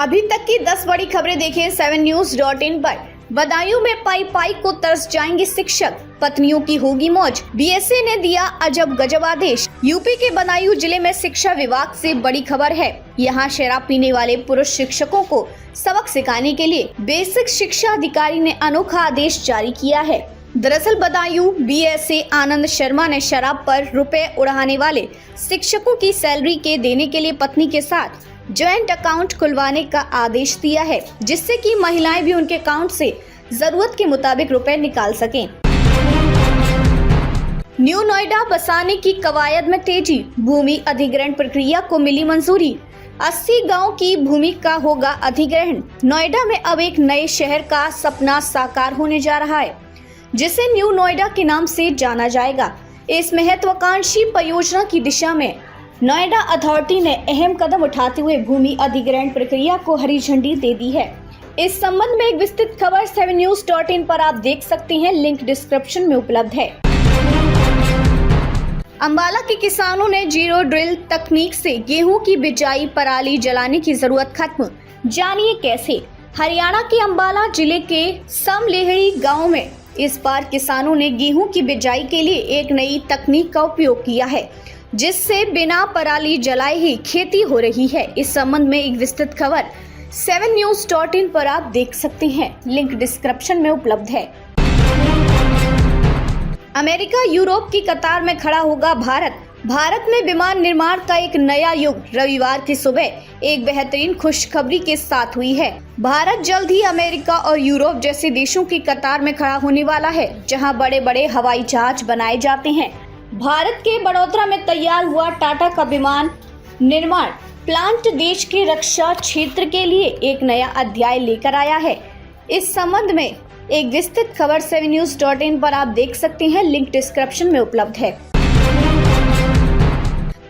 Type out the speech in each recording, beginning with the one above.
अभी तक की 10 बड़ी खबरें देखें 7news.in पर। बदायूं में पाई पाई को तरस जाएंगे शिक्षक, पत्नियों की होगी मौज। बीएसए ने दिया अजब गजब आदेश। यूपी के बदायूं जिले में शिक्षा विभाग से बड़ी खबर है। यहां शराब पीने वाले पुरुष शिक्षकों को सबक सिखाने के लिए बेसिक शिक्षा अधिकारी ने अनोखा आदेश जारी किया है। दरअसल बदायूं बीएसए आनंद शर्मा ने शराब पर रुपए उड़ाने वाले शिक्षकों की सैलरी के देने के लिए पत्नी के साथ ज्वाइंट अकाउंट खुलवाने का आदेश दिया है, जिससे कि महिलाएं भी उनके अकाउंट से जरूरत के मुताबिक रुपए निकाल सकें। न्यू नोएडा बसाने की कवायद में तेजी, भूमि अधिग्रहण प्रक्रिया को मिली मंजूरी। 80 गांव की भूमि का होगा अधिग्रहण। नोएडा में अब एक नए शहर का सपना साकार होने जा रहा है, जिसे न्यू नोएडा के नाम से जाना जाएगा। इस महत्वाकांक्षी परियोजना की दिशा में नोएडा अथॉरिटी ने अहम कदम उठाते हुए भूमि अधिग्रहण प्रक्रिया को हरी झंडी दे दी है। इस संबंध में एक विस्तृत खबर 7news.in पर आप देख सकते हैं, लिंक डिस्क्रिप्शन में उपलब्ध है। अंबाला के किसानों ने जीरो ड्रिल तकनीक से गेहूं की बिजाई पराली जलाने की जरूरत खत्म। जानिए कैसे। हरियाणा के अंबाला जिले के समलेहड़ी गाँव में इस बार किसानों ने गेहूं की बिजाई के लिए एक नई तकनीक का उपयोग किया है, जिससे बिना पराली जलाए ही खेती हो रही है। इस संबंध में एक विस्तृत खबर 7news.in पर आप देख सकते हैं, लिंक डिस्क्रिप्शन में उपलब्ध है। अमेरिका यूरोप की कतार में खड़ा होगा भारत में विमान निर्माण का एक नया युग रविवार की सुबह एक बेहतरीन खुशखबरी के साथ हुई है। भारत जल्द ही अमेरिका और यूरोप जैसे देशों की कतार में खड़ा होने वाला है, जहां बड़े बड़े हवाई जहाज बनाए जाते हैं। भारत के बड़ौदा में तैयार हुआ टाटा का विमान निर्माण प्लांट देश के रक्षा क्षेत्र के लिए एक नया अध्याय लेकर आया है। इस संबंध में एक विस्तृत खबर 7news.in पर आप देख सकते हैं, लिंक डिस्क्रिप्शन में उपलब्ध है।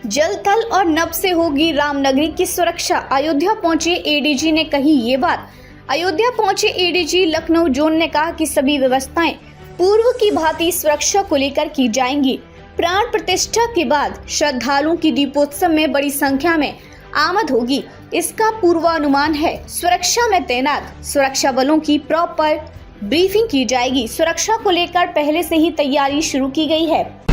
जल थल और नभ से होगी रामनगरी की सुरक्षा। अयोध्या पहुंचे एडीजी ने कही ये बात। अयोध्या पहुंचे एडीजी लखनऊ जोन ने कहा कि सभी व्यवस्थाएं पूर्व की भांति सुरक्षा को लेकर की जाएंगी। प्राण प्रतिष्ठा के बाद श्रद्धालुओं की दीपोत्सव में बड़ी संख्या में आमद होगी, इसका पूर्वानुमान है। सुरक्षा में तैनात सुरक्षा बलों की प्रॉपर ब्रीफिंग की जाएगी। सुरक्षा को लेकर पहले से ही तैयारी शुरू की गई है।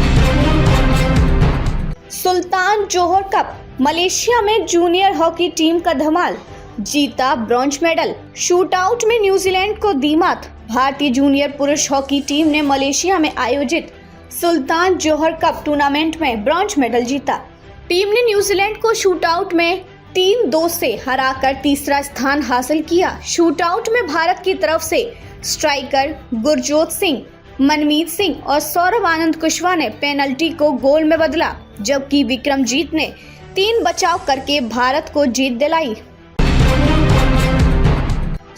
सुल्तान जोहर कप, मलेशिया में जूनियर हॉकी टीम का धमाल, जीता ब्रॉन्ज मेडल। शूटआउट में न्यूजीलैंड को दी मात। भारतीय जूनियर पुरुष हॉकी टीम ने मलेशिया में आयोजित सुल्तान जोहर कप टूर्नामेंट में ब्रॉन्ज मेडल जीता। टीम ने न्यूजीलैंड को शूटआउट में 3-2 से हराकर तीसरा स्थान हासिल किया। शूटआउट में भारत की तरफ से स्ट्राइकर गुरजोत सिंह, मनमीत सिंह और सौरभ आनंद कुशवाहा ने पेनल्टी को गोल में बदला, जबकि विक्रमजीत ने 3 बचाव करके भारत को जीत दिलाई।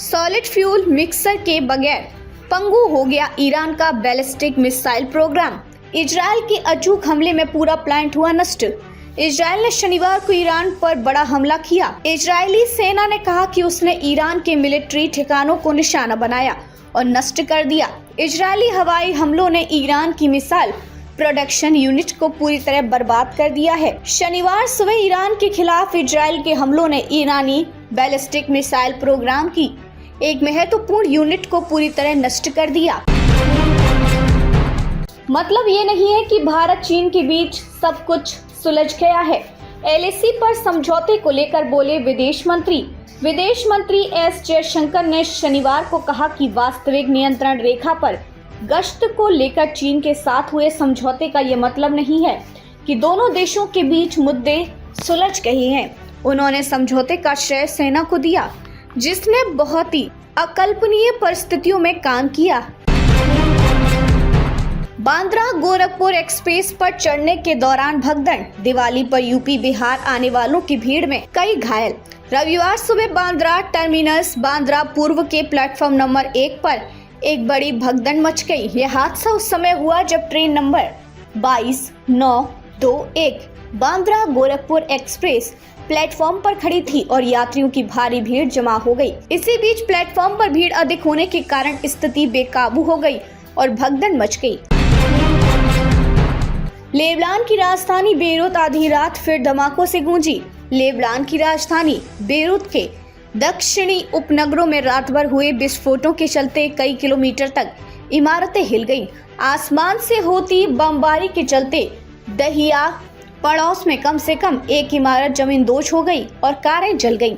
सॉलिड फ्यूल मिक्सर के बगैर पंगु हो गया ईरान का बैलिस्टिक मिसाइल प्रोग्राम। इजराइल के अचूक हमले में पूरा प्लांट हुआ नष्ट। इजराइल ने शनिवार को ईरान पर बड़ा हमला किया। इजरायली सेना ने कहा कि उसने ईरान के मिलिट्री ठिकानों को निशाना बनाया और नष्ट कर दिया। इजरायली हवाई हमलों ने ईरान की मिसाइल प्रोडक्शन यूनिट को पूरी तरह बर्बाद कर दिया है। शनिवार सुबह ईरान के खिलाफ इजराइल के हमलों ने ईरानी बैलिस्टिक मिसाइल प्रोग्राम की एक महत्वपूर्ण यूनिट को पूरी तरह नष्ट कर दिया। मतलब ये नहीं है कि भारत चीन के बीच सब कुछ सुलझ गया है। एलएसी पर समझौते को लेकर बोले विदेश मंत्री एस जयशंकर ने शनिवार को कहा कि वास्तविक नियंत्रण रेखा पर गश्त को लेकर चीन के साथ हुए समझौते का ये मतलब नहीं है कि दोनों देशों के बीच मुद्दे सुलझ गए हैं। उन्होंने समझौते का श्रेय सेना को दिया, जिसने बहुत ही अकल्पनीय परिस्थितियों में काम किया। बांद्रा गोरखपुर एक्सप्रेस पर चढ़ने के दौरान भगदड़। दिवाली पर यूपी बिहार आने वालों की भीड़ में कई घायल। रविवार सुबह बांद्रा टर्मिनस बांद्रा पूर्व के प्लेटफॉर्म नंबर 1 पर एक बड़ी भगदड़ मच गई। यह हादसा उस समय हुआ जब train number 22-921 Bandra Gorakhpur express platform पर खड़ी थी और यात्रियों की भारी भीड़ जमा हो गई। इसी बीच प्लेटफॉर्म पर भीड़ अधिक होने के कारण स्थिति बेकाबू हो गई और भगदड़ मच गई। लेबनान की राजधानी बेरूत आधी रात फिर धमाकों से गूंजी। लेबनान की राजधानी बेरूत के दक्षिणी उपनगरों में रात भर हुए विस्फोटों के चलते कई किलोमीटर तक इमारतें हिल गईं। आसमान से होती बमबारी के चलते दहिया पड़ोस में कम से कम एक इमारत जमींदोज हो गई और कारें जल गईं।